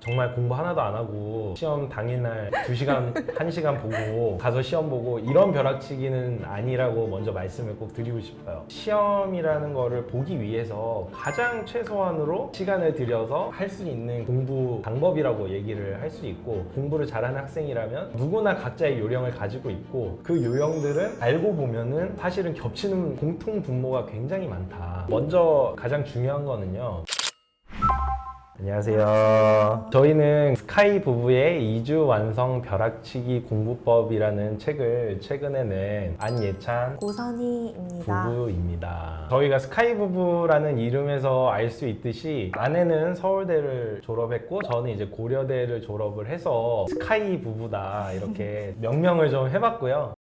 정말 공부 하나도 안 하고 시험 당일날 2시간, 1시간 보고 가서 시험 보고 이런 벼락치기는 아니라고 먼저 말씀을 꼭 드리고 싶어요. 시험이라는 거를 보기 위해서 가장 최소한으로 시간을 들여서 할 수 있는 공부 방법이라고 얘기를 할 수 있고, 공부를 잘하는 학생이라면 누구나 각자의 요령을 가지고 있고, 그 요령들은 알고 보면은 사실은 겹치는 공통 분모가 굉장히 많다. 먼저 가장 중요한 거는요, 안녕하세요. 저희는 스카이 부부의 이주 완성 벼락치기 공부법이라는 책을 최근에 낸 안예찬 고선희입니다. 부부입니다. 저희가 스카이 부부라는 이름에서 알 수 있듯이 아내는 서울대를 졸업했고 저는 이제 고려대를 졸업을 해서 스카이 부부다 이렇게 명명을 좀 해봤고요.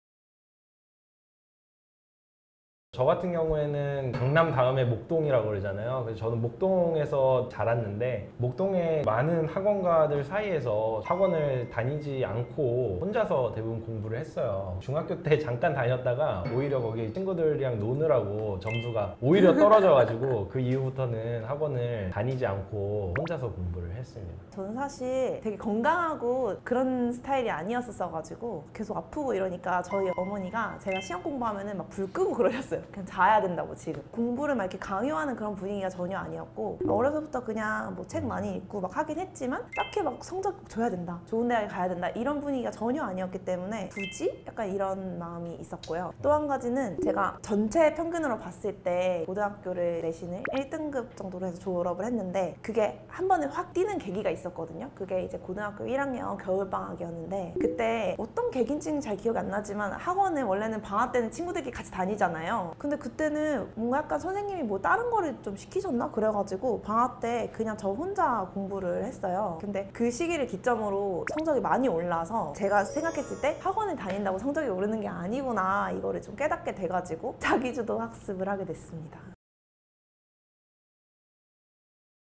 저 같은 경우에는 강남 다음에 목동이라고 그러잖아요. 그래서 저는 목동에서 자랐는데, 목동의 많은 학원가들 사이에서 학원을 다니지 않고 혼자서 대부분 공부를 했어요. 중학교 때 잠깐 다녔다가 오히려 거기 친구들이랑 노느라고 점수가 오히려 떨어져가지고 그 이후부터는 학원을 다니지 않고 혼자서 공부를 했습니다. 저는 사실 되게 건강하고 그런 스타일이 아니었어가지고 계속 아프고 이러니까 저희 어머니가 제가 시험 공부하면은 막 불 끄고 그러셨어요. 그냥 자야 된다고. 지금 공부를 막 이렇게 강요하는 그런 분위기가 전혀 아니었고, 어려서부터 그냥 뭐 책 많이 읽고 막 하긴 했지만 딱히 막 성적 줘야 된다, 좋은 대학에 가야 된다 이런 분위기가 전혀 아니었기 때문에 굳이 약간 이런 마음이 있었고요. 또 한 가지는 제가 전체 평균으로 봤을 때 고등학교를 내신을 1등급 정도로 해서 졸업을 했는데, 그게 한 번에 확 뛰는 계기가 있었거든요. 그게 이제 고등학교 1학년 겨울방학이었는데, 그때 어떤 계기인지는 잘 기억이 안 나지만 학원을 원래는 방학 때는 친구들끼리 같이 다니잖아요. 근데 그때는 뭔가 약간 선생님이 뭐 다른 거를 좀 시키셨나? 그래가지고 방학 때 그냥 저 혼자 공부를 했어요. 근데 그 시기를 기점으로 성적이 많이 올라서 제가 생각했을 때 학원을 다닌다고 성적이 오르는 게 아니구나, 이거를 좀 깨닫게 돼가지고 자기주도 학습을 하게 됐습니다.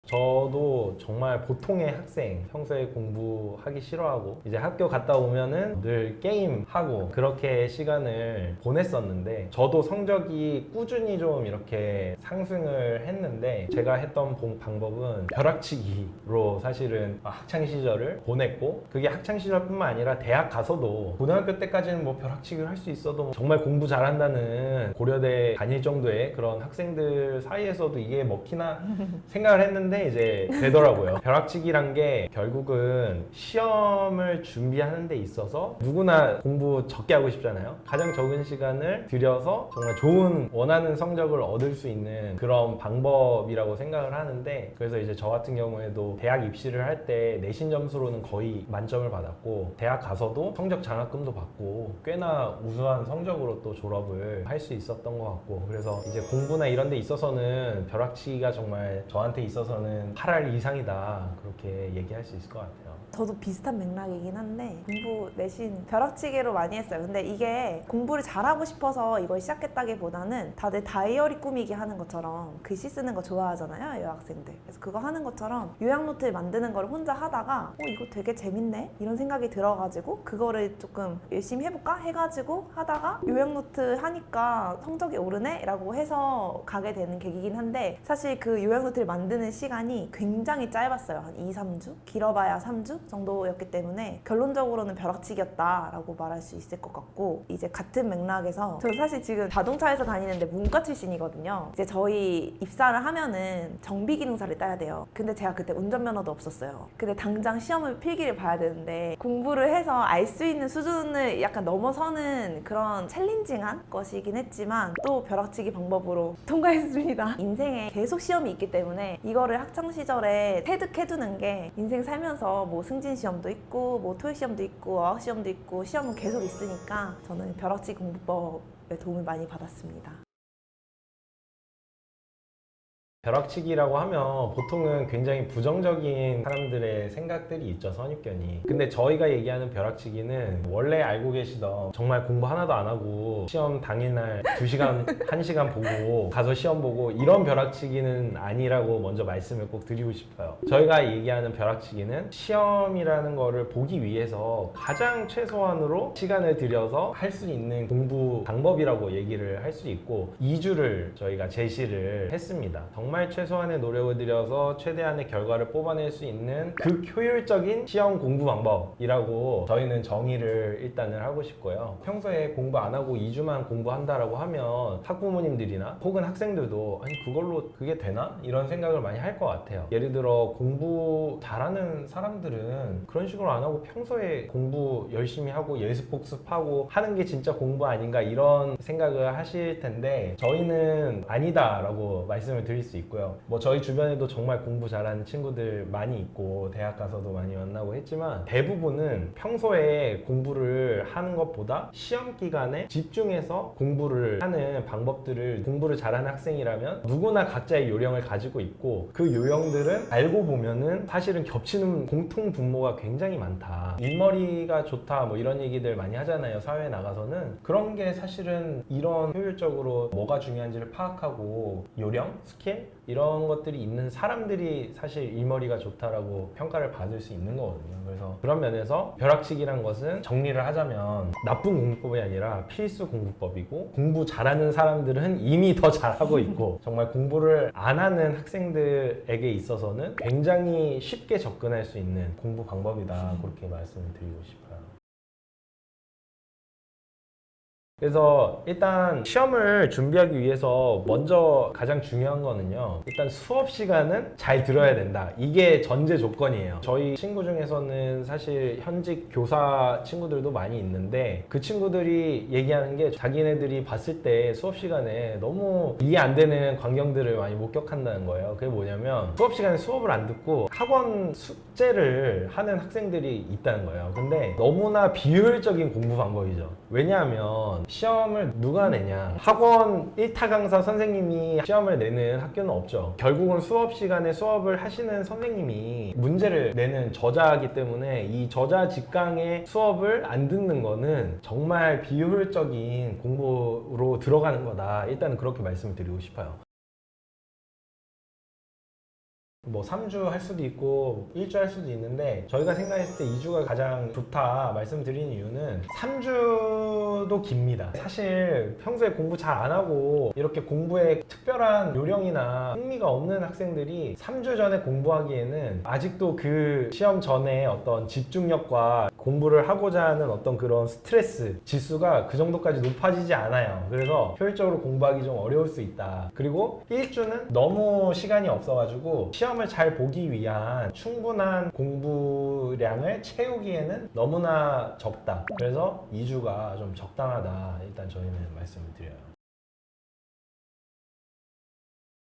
저도 정말 보통의 학생, 평소에 공부하기 싫어하고 이제 학교 갔다 오면은 늘 게임하고 그렇게 시간을 보냈었는데, 저도 성적이 꾸준히 좀 이렇게 상승을 했는데, 제가 했던 방법은 벼락치기로 사실은 학창 시절을 보냈고, 그게 학창 시절뿐만 아니라 대학 가서도, 고등학교 때까지는 뭐 벼락치기를 할 수 있어도 정말 공부 잘한다는 고려대 다닐 정도의 그런 학생들 사이에서도 이게 먹히나 생각을 했는데 이제 되더라고요. 벼락치기란 게 결국은 시험을 준비하는 데 있어서 누구나 공부 적게 하고 싶잖아요. 가장 적은 시간을 들여서 정말 좋은 원하는 성적을 얻을 수 있는 그런 방법이라고 생각을 하는데, 그래서 이제 저 같은 경우에도 대학 입시를 할 때 내신 점수로는 거의 만점을 받았고, 대학 가서도 성적 장학금도 받고 꽤나 우수한 성적으로 또 졸업을 할 수 있었던 것 같고, 그래서 이제 공부나 이런 데 있어서는 벼락치기가 정말 저한테 있어서는 8할 이상이다, 그렇게 얘기할 수 있을 것 같아요. 저도 비슷한 맥락이긴 한데, 공부 내신 벼락치기로 많이 했어요. 근데 이게 공부를 잘하고 싶어서 이걸 시작했다기보다는 다들 다이어리 꾸미기 하는 것처럼 글씨 쓰는 거 좋아하잖아요, 여학생들. 그래서 그거 하는 것처럼 요약노트를 만드는 걸 혼자 하다가 이거 되게 재밌네? 이런 생각이 들어가지고 그거를 조금 열심히 해볼까? 해가지고 하다가 요약노트 하니까 성적이 오르네? 라고 해서 가게 되는 계기긴 한데, 사실 그 요약노트를 만드는 시간이 굉장히 짧았어요. 한 2, 3주? 길어봐야 3주 정도였기 때문에 결론적으로는 벼락치기였다라고 말할 수 있을 것 같고, 이제 같은 맥락에서 저는 사실 지금 자동차회사 다니는데 문과 출신이거든요. 이제 저희 입사를 하면은 정비기능사를 따야 돼요. 근데 제가 그때 운전면허도 없었어요. 근데 당장 시험을 필기를 봐야 되는데, 공부를 해서 알 수 있는 수준을 약간 넘어서는 그런 챌린징한 것이긴 했지만 또 벼락치기 방법으로 통과했습니다. 인생에 계속 시험이 있기 때문에 이거를 학창 시절에 체득해두는 게, 인생 살면서 뭐 승진 시험도 있고 뭐 토익 시험도 있고 어학 시험도 있고 시험은 계속 있으니까 저는 벼락치기 공부법에 도움을 많이 받았습니다. 벼락치기라고 하면 보통은 굉장히 부정적인 사람들의 생각들이 있죠, 선입견이. 근데 저희가 얘기하는 벼락치기는 원래 알고 계시던 정말 공부 하나도 안 하고 시험 당일날 2시간, 1시간 보고 가서 시험 보고 이런 벼락치기는 아니라고 먼저 말씀을 꼭 드리고 싶어요. 저희가 얘기하는 벼락치기는 시험이라는 거를 보기 위해서 가장 최소한으로 시간을 들여서 할 수 있는 공부 방법이라고 얘기를 할 수 있고, 2주를 저희가 제시를 했습니다. 정말 정말 최소한의 노력을 들여서 최대한의 결과를 뽑아낼 수 있는 극효율적인 시험 공부 방법이라고 저희는 정의를 일단은 하고 싶고요. 평소에 공부 안 하고 2주만 공부한다라고 하면 학부모님들이나 혹은 학생들도 아니 그걸로 그게 되나? 이런 생각을 많이 할 것 같아요. 예를 들어 공부 잘하는 사람들은 그런 식으로 안 하고 평소에 공부 열심히 하고 예습 복습하고 하는 게 진짜 공부 아닌가 이런 생각을 하실 텐데 저희는 아니다라고 말씀을 드릴 수 있고요. 뭐 저희 주변에도 정말 공부 잘하는 친구들 많이 있고 대학 가서도 많이 만나고 했지만 대부분은 평소에 공부를 하는 것보다 시험 기간에 집중해서 공부를 하는 방법들을 공부를 잘하는 학생이라면 누구나 각자의 요령을 가지고 있고 그 요령들은 알고 보면은 사실은 겹치는 공통 분모가 굉장히 많다. 일머리가 좋다 뭐 이런 얘기들 많이 하잖아요. 사회에 나가서는 그런 게 사실은 이런 효율적으로 뭐가 중요한지를 파악하고 요령, 스킬 이런 것들이 있는 사람들이 사실 일머리가 좋다라고 평가를 받을 수 있는 거거든요. 그래서 그런 면에서 벼락치기란 것은 정리를 하자면 나쁜 공부법이 아니라 필수 공부법이고 공부 잘하는 사람들은 이미 더 잘하고 있고 정말 공부를 안 하는 학생들에게 있어서는 굉장히 쉽게 접근할 수 있는 공부 방법이다. 그렇게 말씀을 드리고 싶어요. 그래서 일단 시험을 준비하기 위해서 먼저 가장 중요한 거는요. 일단 수업 시간은 잘 들어야 된다. 이게 전제 조건이에요. 저희 친구 중에서는 사실 현직 교사 친구들도 많이 있는데 그 친구들이 얘기하는 게 자기네들이 봤을 때 수업 시간에 너무 이해 안 되는 광경들을 많이 목격한다는 거예요. 그게 뭐냐면 수업 시간에 수업을 안 듣고 학원 숙제를 하는 학생들이 있다는 거예요. 근데 너무나 비효율적인 공부 방법이죠. 왜냐하면 시험을 누가 내냐? 학원 1타 강사 선생님이 시험을 내는 학교는 없죠. 결국은 수업 시간에 수업을 하시는 선생님이 문제를 내는 저자이기 때문에 이 저자 직강의 수업을 안 듣는 거는 정말 비효율적인 공부로 들어가는 거다. 일단 그렇게 말씀을 드리고 싶어요. 뭐 3주 할 수도 있고 1주 할 수도 있는데 저희가 생각했을 때 2주가 가장 좋다 말씀드리는 이유는 3주도 깁니다. 사실 평소에 공부 잘 안 하고 이렇게 공부에 특별한 요령이나 흥미가 없는 학생들이 3주 전에 공부하기에는 아직도 그 시험 전에 어떤 집중력과 공부를 하고자 하는 어떤 그런 스트레스 지수가 그 정도까지 높아지지 않아요. 그래서 효율적으로 공부하기 좀 어려울 수 있다. 그리고 1주는 너무 시간이 없어가지고 시험을 잘 보기 위한 충분한 공부량을 채우기에는 너무나 적다. 그래서 2주가 좀 적당하다. 일단 저희는 말씀을 드려요.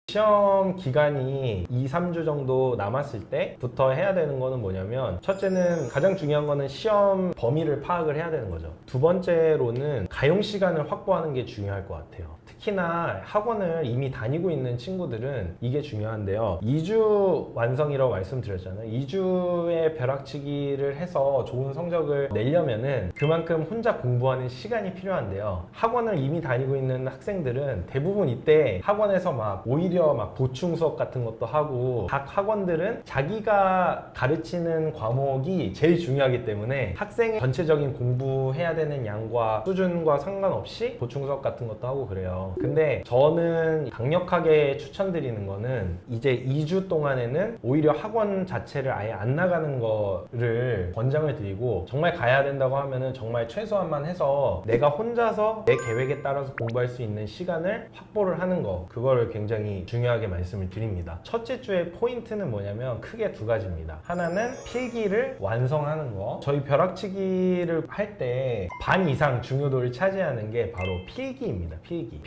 시험 기간이 2, 3주 정도 남았을 때부터 해야 되는 거는 뭐냐면 첫째는 가장 중요한 거는 시험 범위를 파악을 해야 되는 거죠. 두 번째로는 가용 시간을 확보하는 게 중요할 것 같아요. 특히나 학원을 이미 다니고 있는 친구들은 이게 중요한데요. 2주 완성이라고 말씀드렸잖아요. 2주의 벼락치기를 해서 좋은 성적을 내려면은 그만큼 혼자 공부하는 시간이 필요한데요. 학원을 이미 다니고 있는 학생들은 대부분 이때 학원에서 막 오히려 막 보충 수업 같은 것도 하고 각 학원들은 자기가 가르치는 과목이 제일 중요하기 때문에 학생의 전체적인 공부해야 되는 양과 수준과 상관없이 보충 수업 같은 것도 하고 그래요. 근데 저는 강력하게 추천드리는 거는 이제 2주 동안에는 오히려 학원 자체를 아예 안 나가는 거를 권장을 드리고 정말 가야 된다고 하면은 정말 최소한만 해서 내가 혼자서 내 계획에 따라서 공부할 수 있는 시간을 확보를 하는 거 그거를 굉장히 중요하게 말씀을 드립니다. 첫째 주의 포인트는 뭐냐면 크게 두 가지입니다. 하나는 필기를 완성하는 거. 저희 벼락치기를 할 때 반 이상 중요도를 차지하는 게 바로 필기입니다.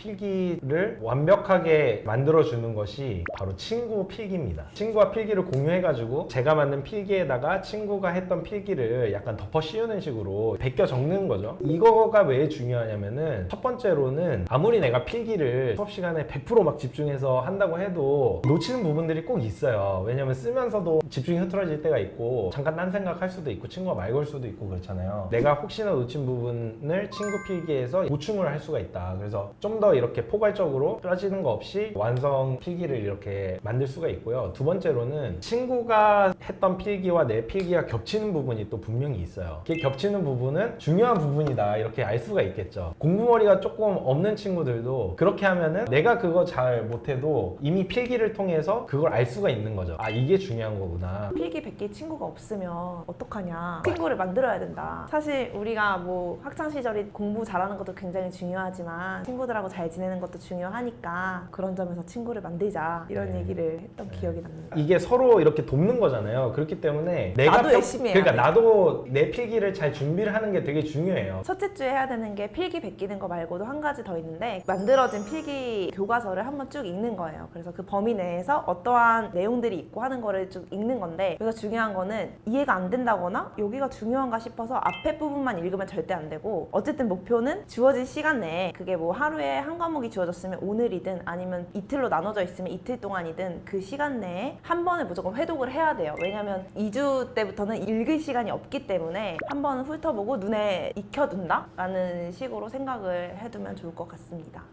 필기를 완벽하게 만들어주는 것이 바로 친구 필기입니다. 친구와 필기를 공유해가지고 제가 만든 필기에다가 친구가 했던 필기를 약간 덮어 씌우는 식으로 베껴 적는 거죠. 이거가 왜 중요하냐면은 첫 번째로는 아무리 내가 필기를 수업 시간에 100% 집중해서 한다고 해도 놓치는 부분들이 꼭 있어요. 왜냐면 쓰면서도 집중이 흐트러질 때가 있고 잠깐 딴 생각할 수도 있고 친구가 말 걸 수도 있고 그렇잖아요. 내가 혹시나 놓친 부분을 친구 필기에서 보충을 할 수가 있다. 그래서 좀 더 이렇게 포괄적으로 빠지는 거 없이 완성 필기를 이렇게 만들 수가 있고요. 두 번째로는 친구가 했던 필기와 내 필기가 겹치는 부분이 또 분명히 있어요. 이게 겹치는 부분은 중요한 부분이다 이렇게 알 수가 있겠죠. 공부머리가 조금 없는 친구들도 그렇게 하면은 내가 그거 잘 못해도 해도 이미 필기를 통해서 그걸 알 수가 있는 거죠. 아, 이게 중요한 거구나. 필기 100개 친구가 없으면 어떡하냐. 친구를 만들어야 된다. 사실 우리가 뭐 학창시절이 공부 잘하는 것도 굉장히 중요하지만 친구들하고 잘 지내는 것도 중요하니까 그런 점에서 친구를 만들자 이런 네. 얘기를 했던 기억이 납니다. 이게 서로 이렇게 돕는 거잖아요. 그렇기 때문에 나도 열심히 해야 그러니까 돼. 나도 내 필기를 잘 준비를 하는 게 되게 중요해요. 첫째 주에 해야 되는 게 필기 베끼는 거 말고도 한 가지 더 있는데 만들어진 필기 교과서를 한번 쭉 읽는 거예요. 그래서 그 범위 내에서 어떠한 내용들이 있고 하는 거를 쭉 읽는 건데 여기서 중요한 거는 이해가 안 된다거나 여기가 중요한가 싶어서 앞에 부분만 읽으면 절대 안 되고 어쨌든 목표는 주어진 시간 내에 그게 뭐 하루에 한 과목이 주어졌으면 오늘이든 아니면 이틀로 나눠져 있으면 이틀 동안이든 그 시간 내에 한 번에 무조건 회독을 해야 돼요. 왜냐면 2주 때부터는 읽을 시간이 없기 때문에 한 번은 훑어보고 눈에 익혀둔다? 라는 식으로 생각을 해두면 좋을 것 같습니다.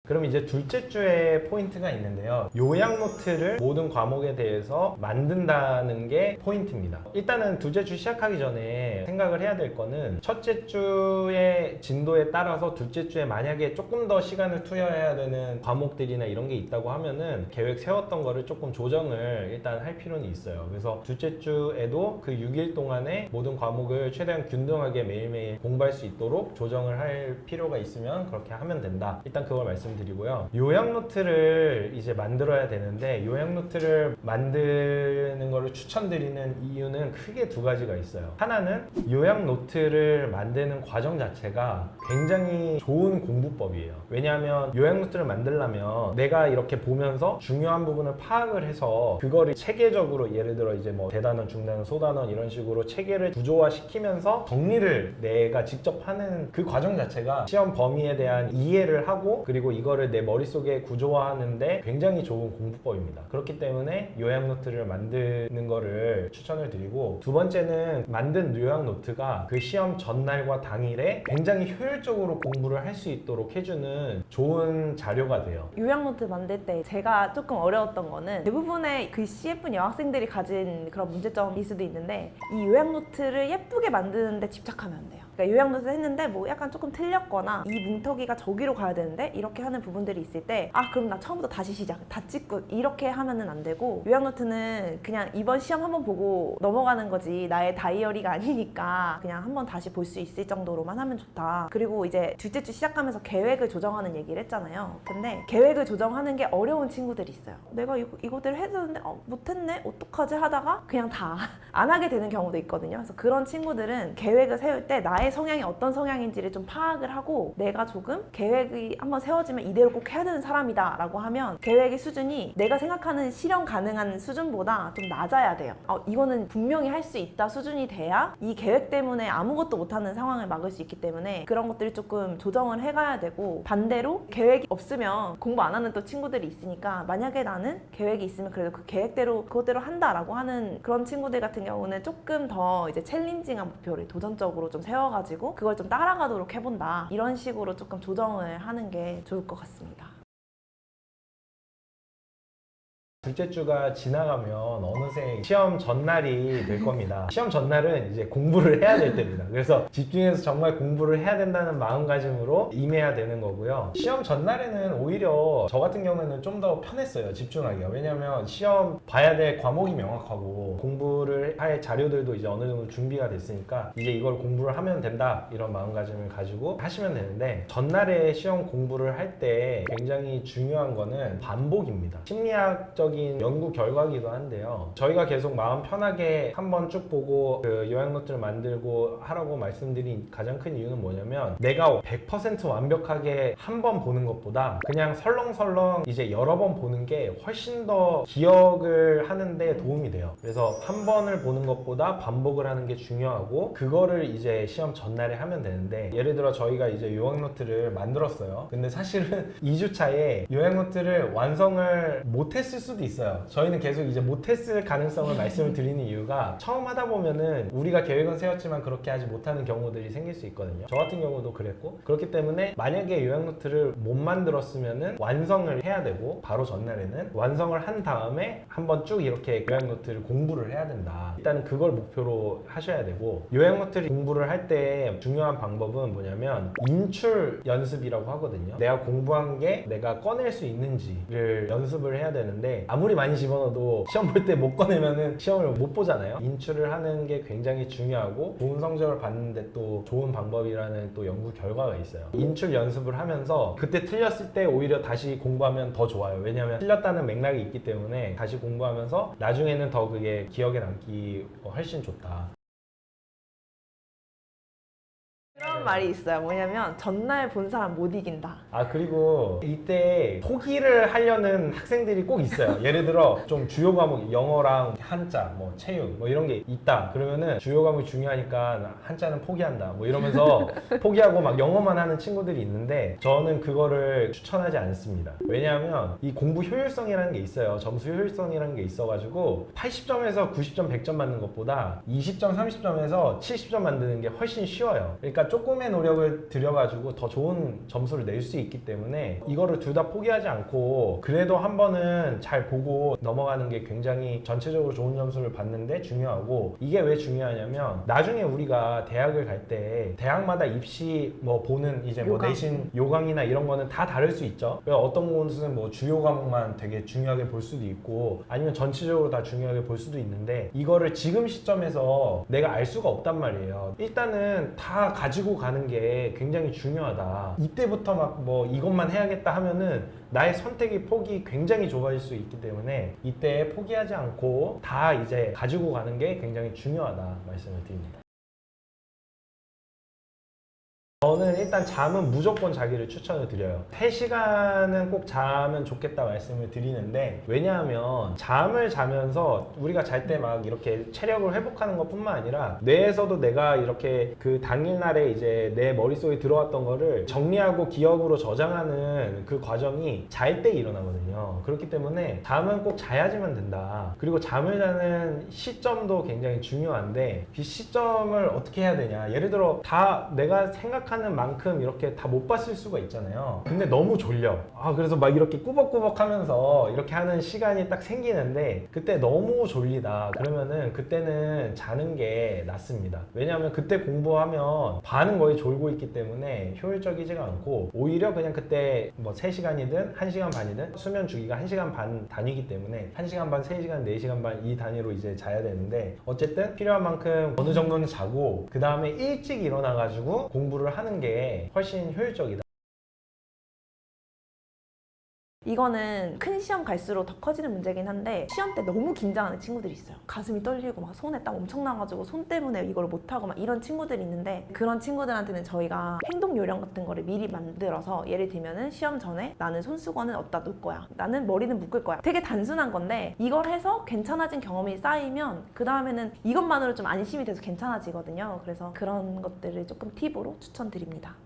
그럼 이제 둘째 주에 포인트가 있는데요. 요약 노트를 모든 과목에 대해서 만든다는 게 포인트입니다. 일단은 둘째 주 시작하기 전에 생각을 해야 될 거는 첫째 주의 진도에 따라서 둘째 주에 만약에 조금 더 시간을 투여해야 되는 과목들이나 이런 게 있다고 하면은 계획 세웠던 거를 조금 조정을 일단 할 필요는 있어요. 그래서 둘째 주에도 그 6일 동안에 모든 과목을 최대한 균등하게 매일매일 공부할 수 있도록 조정을 할 필요가 있으면 그렇게 하면 된다. 일단 그걸 말씀드리고요. 요약 노트를 이제 만들어야 되는데 요약 노트를 만드는 거를 추천드리는 이유는 크게 두 가지가 있어요. 하나는 요약 노트를 만드는 과정 자체가 굉장히 좋은 공부법이에요. 왜냐하면 요약 노트를 만들려면 내가 이렇게 보면서 중요한 부분을 파악을 해서 그거를 체계적으로 예를 들어 이제 뭐 대단원, 중단원, 소단원 이런 식으로 체계를 구조화시키면서 정리를 내가 직접 하는 그 과정 자체가 시험 범위에 대한 이해를 하고 그리고 이거를 내 머릿속에 구조화하는데 굉장히 좋은 공부법입니다. 그렇기 때문에 요약 노트를 만드는 거를 추천을 드리고 두 번째는 만든 요약 노트가 그 시험 전날과 당일에 굉장히 효율적으로 공부를 할 수 있도록 해주는 좋은 자료가 돼요. 요약노트 만들 때 제가 조금 어려웠던 거는 대부분의 글씨 예쁜 여학생들이 가진 그런 문제점일 수도 있는데 이 요약노트를 예쁘게 만드는데 집착하면 안 돼요. 그러니까 요약노트 했는데 뭐 약간 조금 틀렸거나 이 뭉터기가 저기로 가야 되는데 이렇게 하는 부분들이 있을 때 아 그럼 나 처음부터 다시 시작 다 찍고 이렇게 하면은 안 되고 요약노트는 그냥 이번 시험 한번 보고 넘어가는 거지 나의 다이어리가 아니니까 그냥 한번 다시 볼 수 있을 정도로만 하면 좋다. 그리고 이제 둘째 주 시작하면서 계획을 조정하는 얘기를 했잖아요. 근데 계획을 조정하는 게 어려운 친구들이 있어야 내가 이거대로 해야 되는데 못했네 어떡하지 하다가 그냥 다 안 하게 되는 경우도 있거든요. 그래서 그런 친구들은 계획을 세울 때 나의 성향이 어떤 성향인지를 좀 파악을 하고 내가 조금 계획이 한번 세워지면 이대로 꼭 해야 되는 사람이다 라고 하면 계획의 수준이 내가 생각하는 실현 가능한 수준보다 좀 낮아야 돼요. 이거는 분명히 할 수 있다 수준이 돼야 이 계획 때문에 아무것도 못하는 상황을 막을 수 있기 때문에 그런 것들이 조금 조정을 해가야 되고 반대로 계획이 없으면 공부 안 하는 또 친구들이 있으니까 만약에 나는 계획이 있으면 그래도 그 계획대로 그것대로 한다라고 하는 그런 친구들 같은 경우는 조금 더 이제 챌린징한 목표를 도전적으로 좀 세워가지고 그걸 좀 따라가도록 해본다 이런 식으로 조금 조정을 하는 게 좋을 것 같습니다. 둘째 주가 지나가면 어느새 시험 전날이 될 겁니다. 시험 전날은 이제 공부를 해야 될 때입니다. 그래서 집중해서 정말 공부를 해야 된다는 마음가짐으로 임해야 되는 거고요. 시험 전날에는 오히려 저 같은 경우에는 좀 더 편했어요. 집중하기가. 왜냐면 시험 봐야 될 과목이 명확하고 공부를 할 자료들도 이제 어느 정도 준비가 됐으니까 이제 이걸 공부를 하면 된다 이런 마음가짐을 가지고 하시면 되는데 전날에 시험 공부를 할 때 굉장히 중요한 거는 반복입니다. 심리학적인 연구 결과이기도 한데요. 저희가 계속 마음 편하게 한번 쭉 보고 그 요약 노트를 만들고 하라고 말씀드린 가장 큰 이유는 뭐냐면 내가 100% 완벽하게 한 번 보는 것보다 그냥 설렁설렁 이제 여러 번 보는 게 훨씬 더 기억을 하는데 도움이 돼요. 그래서 한 번을 보는 것보다 반복을 하는 게 중요하고 그거를 이제 시험 전날에 하면 되는데 예를 들어 저희가 이제 요약 노트를 만들었어요. 근데 사실은 2주 차에 요약 노트를 완성을 못했을 수도 있어요. 저희는 계속 이제 못했을 가능성을 말씀을 드리는 이유가 처음 하다 보면은 우리가 계획은 세웠지만 그렇게 하지 못하는 경우들이 생길 수 있거든요. 저 같은 경우도 그랬고, 그렇기 때문에 만약에 요약 노트를 못 만들었으면은 완성을 해야 되고, 바로 전날에는 완성을 한 다음에 한번 쭉 이렇게 요약 노트를 공부를 해야 된다. 일단은 그걸 목표로 하셔야 되고, 요약 노트를 공부를 할 때 중요한 방법은 뭐냐면 인출 연습이라고 하거든요. 내가 공부한 게 내가 꺼낼 수 있는지를 연습을 해야 되는데, 아무리 많이 집어넣어도 시험 볼 때 못 꺼내면은 시험을 못 보잖아요. 인출을 하는 게 굉장히 중요하고 좋은 성적을 받는데 또 좋은 방법이라는 또 연구 결과가 있어요. 인출 연습을 하면서 그때 틀렸을 때 오히려 다시 공부하면 더 좋아요. 왜냐하면 틀렸다는 맥락이 있기 때문에 다시 공부하면서 나중에는 더 그게 기억에 남기 훨씬 좋다. 그런 말이 있어요. 뭐냐면 전날 본 사람 못 이긴다. 아, 그리고 이때 포기를 하려는 학생들이 꼭 있어요. 예를 들어 좀 주요 과목 영어랑 한자, 뭐 체육 뭐 이런 게 있다. 그러면은 주요 과목이 중요하니까 한자는 포기한다. 뭐 이러면서 포기하고 막 영어만 하는 친구들이 있는데, 저는 그거를 추천하지 않습니다. 왜냐하면 이 공부 효율성이라는 게 있어요. 점수 효율성이라는 게 있어가지고 80점에서 90점, 100점 맞는 것보다 20점, 30점에서 70점 만드는 게 훨씬 쉬워요. 그러니까 조금의 노력을 들여가지고 더 좋은 점수를 낼 수 있기 때문에 이거를 둘 다 포기하지 않고 그래도 한 번은 잘 보고 넘어가는 게 굉장히 전체적으로 좋은 점수를 받는데 중요하고, 이게 왜 중요하냐면 나중에 우리가 대학을 갈 때 대학마다 입시 뭐 보는 이제 뭐 요강. 내신 요강이나 이런 거는 다 다를 수 있죠. 어떤 곳은 뭐 주요 과목만 되게 중요하게 볼 수도 있고 아니면 전체적으로 다 중요하게 볼 수도 있는데, 이거를 지금 시점에서 내가 알 수가 없단 말이에요. 일단은 다 가지고 가는 게 굉장히 중요하다. 이때부터 막 뭐 이것만 해야겠다 하면은 나의 선택의 폭이 굉장히 좁아질 수 있기 때문에 이때 포기하지 않고 다 이제 가지고 가는 게 굉장히 중요하다 말씀을 드립니다. 저는 일단 잠은 무조건 자기를 추천을 드려요. 3시간은 꼭 자면 좋겠다 말씀을 드리는데, 왜냐하면 잠을 자면서 우리가 잘 때 막 이렇게 체력을 회복하는 것 뿐만 아니라 뇌에서도 내가 이렇게 그 당일날에 이제 내 머릿속에 들어왔던 거를 정리하고 기억으로 저장하는 그 과정이 잘 때 일어나거든요. 그렇기 때문에 잠은 꼭 자야지만 된다. 그리고 잠을 자는 시점도 굉장히 중요한데, 그 시점을 어떻게 해야 되냐. 예를 들어 다 내가 생각하는 만큼 이렇게 다 못 봤을 수가 있잖아요. 근데 너무 졸려. 그래서 막 이렇게 꾸벅꾸벅 하면서 이렇게 하는 시간이 딱 생기는데, 그때 너무 졸리다 그러면은 그때는 자는 게 낫습니다. 왜냐하면 그때 공부하면 반은 거의 졸고 있기 때문에 효율적이지가 않고, 오히려 그냥 그때 뭐 3시간이든 1시간 반이든 수면 주기가 1시간 반 단위이기 때문에 1시간 반, 3시간, 4시간 반 이 단위로 이제 자야 되는데, 어쨌든 필요한 만큼 어느 정도는 자고 그 다음에 일찍 일어나가지고 공부를 하는 게 훨씬 효율적이다. 이거는 큰 시험 갈수록 더 커지는 문제긴 한데, 시험 때 너무 긴장하는 친구들이 있어요. 가슴이 떨리고 막 손에 땀 엄청 나가지고 손 때문에 이걸 못하고 막 이런 친구들이 있는데, 그런 친구들한테는 저희가 행동 요령 같은 거를 미리 만들어서, 예를 들면은 시험 전에 나는 손수건은 어디다 놓을 거야, 나는 머리는 묶을 거야, 되게 단순한 건데 이걸 해서 괜찮아진 경험이 쌓이면 그 다음에는 이것만으로 좀 안심이 돼서 괜찮아지거든요. 그래서 그런 것들을 조금 팁으로 추천드립니다.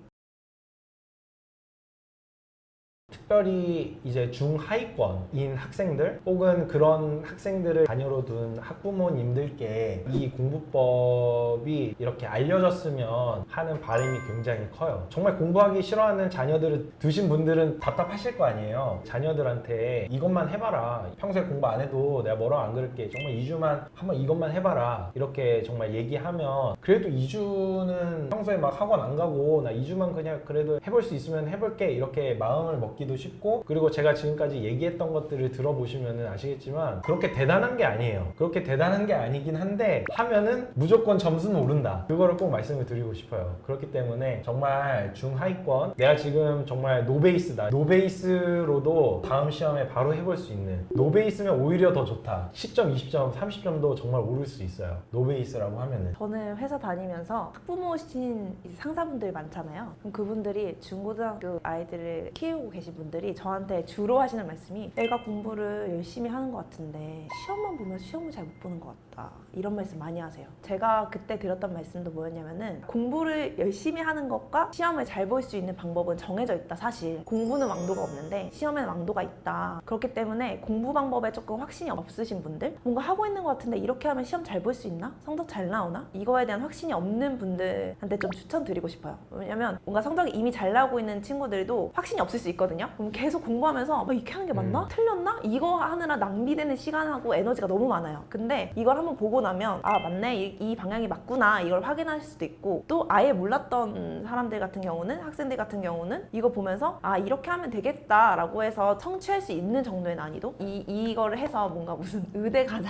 특별히 이제 중하위권인 학생들 혹은 그런 학생들을 자녀로 둔 학부모님들께 이 공부법이 이렇게 알려졌으면 하는 바람이 굉장히 커요. 정말 공부하기 싫어하는 자녀들을 두신 분들은 답답하실 거 아니에요. 자녀들한테 이것만 해봐라, 평소에 공부 안 해도 내가 뭐라고 안 그럴게, 정말 2주만 한번 이것만 해봐라, 이렇게 정말 얘기하면, 그래도 2주는 평소에 막 학원 안 가고 나 2주만 그냥 그래도 해볼 수 있으면 해볼게, 이렇게 마음을 먹기도 쉽고, 그리고 제가 지금까지 얘기했던 것들을 들어보시면 아시겠지만 그렇게 대단한 게 아니에요. 그렇게 대단한 게 아니긴 한데 하면은 무조건 점수는 오른다. 그거를 꼭 말씀을 드리고 싶어요. 그렇기 때문에 정말 중하위권, 내가 지금 정말 노베이스다, 노베이스로도 다음 시험에 바로 해볼 수 있는, 노베이스면 오히려 더 좋다, 10점, 20점, 30점도 정말 오를 수 있어요. 노베이스라고 하면은. 저는 회사 다니면서 학부모신 상사분들이 많잖아요. 그럼 그분들이 중고등학교 아이들을 키우고 계실 있으신 분들이 저한테 주로 하시는 말씀이 내가 공부를 열심히 하는 것 같은데 시험만 보면 시험을 잘 못 보는 것 같다. 이런 말씀 많이 하세요. 제가 그때 드렸던 말씀도 뭐였냐면은 공부를 열심히 하는 것과 시험을 잘 볼 수 있는 방법은 정해져 있다. 사실 공부는 왕도가 없는데 시험에는 왕도가 있다. 그렇기 때문에 공부 방법에 조금 확신이 없으신 분들, 뭔가 하고 있는 것 같은데 이렇게 하면 시험 잘 볼 수 있나? 성적 잘 나오나? 이거에 대한 확신이 없는 분들한테 좀 추천드리고 싶어요. 왜냐면 뭔가 성적이 이미 잘 나오고 있는 친구들도 확신이 없을 수 있거든요. 그럼 계속 공부하면서 이렇게 하는 게 맞나? 틀렸나? 이거 하느라 낭비되는 시간하고 에너지가 너무 많아요. 근데 이걸 한번 보고 나면 맞네, 이 방향이 맞구나, 이걸 확인할 수도 있고, 또 아예 몰랐던 사람들 같은 경우는, 학생들 같은 경우는 이거 보면서 이렇게 하면 되겠다라고 해서 청취할 수 있는 정도의 난이도? 이거를 해서 뭔가 무슨 의대 가자,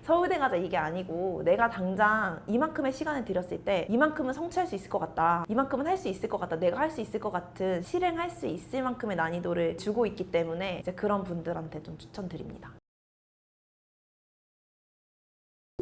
서울대 가자 이게 아니고, 내가 당장 이만큼의 시간을 들였을 때 이만큼은 성취할 수 있을 것 같다, 이만큼은 할 수 있을 것 같다, 내가 할 수 있을 것 같은, 실행할 수 있을 만큼의 난이도를 주고 있기 때문에 이제 그런 분들한테 좀 추천드립니다.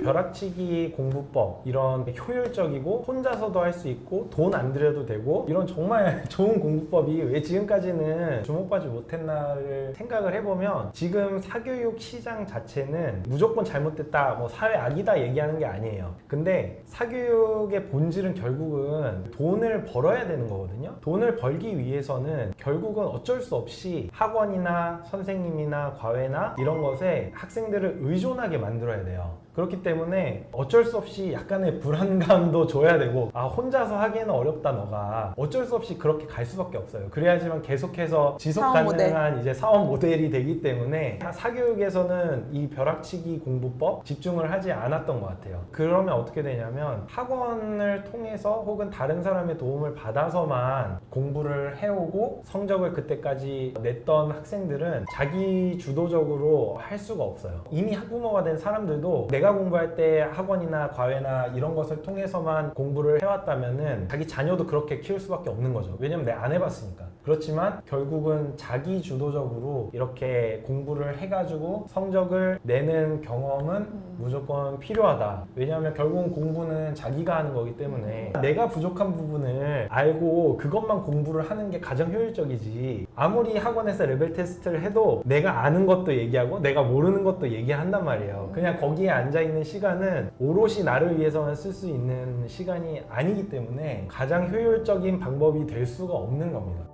벼락치기 공부법, 이런 효율적이고 혼자서도 할 수 있고 돈 안 들여도 되고 이런 정말 좋은 공부법이 왜 지금까지는 주목받지 못했나를 생각을 해보면, 지금 사교육 시장 자체는 무조건 잘못됐다, 뭐 사회 악이다 얘기하는 게 아니에요. 근데 사교육의 본질은 결국은 돈을 벌어야 되는 거거든요. 돈을 벌기 위해서는 결국은 어쩔 수 없이 학원이나 선생님이나 과외나 이런 것에 학생들을 의존하게 만들어야 돼요. 그렇기 때문에 어쩔 수 없이 약간의 불안감도 줘야 되고, 혼자서 하기에는 어렵다, 너가 어쩔 수 없이 그렇게 갈 수밖에 없어요. 그래야지만 계속해서 지속 가능한 이제 사업 모델이 되기 때문에 사교육에서는 이 벼락치기 공부법 집중을 하지 않았던 것 같아요. 그러면 어떻게 되냐면 학원을 통해서 혹은 다른 사람의 도움을 받아서만 공부를 해오고 성적을 그때까지 냈던 학생들은 자기 주도적으로 할 수가 없어요. 이미 학부모가 된 사람들도 내가 공부할 때 학원이나 과외나 이런 것을 통해서만 공부를 해왔다면은 자기 자녀도 그렇게 키울 수밖에 없는 거죠. 왜냐면 내가 안 해봤으니까. 그렇지만 결국은 자기 주도적으로 이렇게 공부를 해가지고 성적을 내는 경험은 무조건 필요하다. 왜냐하면 결국은 공부는 자기가 하는 거기 때문에 내가 부족한 부분을 알고 그것만 공부를 하는 게 가장 효율적이지, 아무리 학원에서 레벨 테스트를 해도 내가 아는 것도 얘기하고 내가 모르는 것도 얘기한단 말이에요. 그냥 거기에 앉아있는 시간은 오롯이 나를 위해서만 쓸 수 있는 시간이 아니기 때문에 가장 효율적인 방법이 될 수가 없는 겁니다.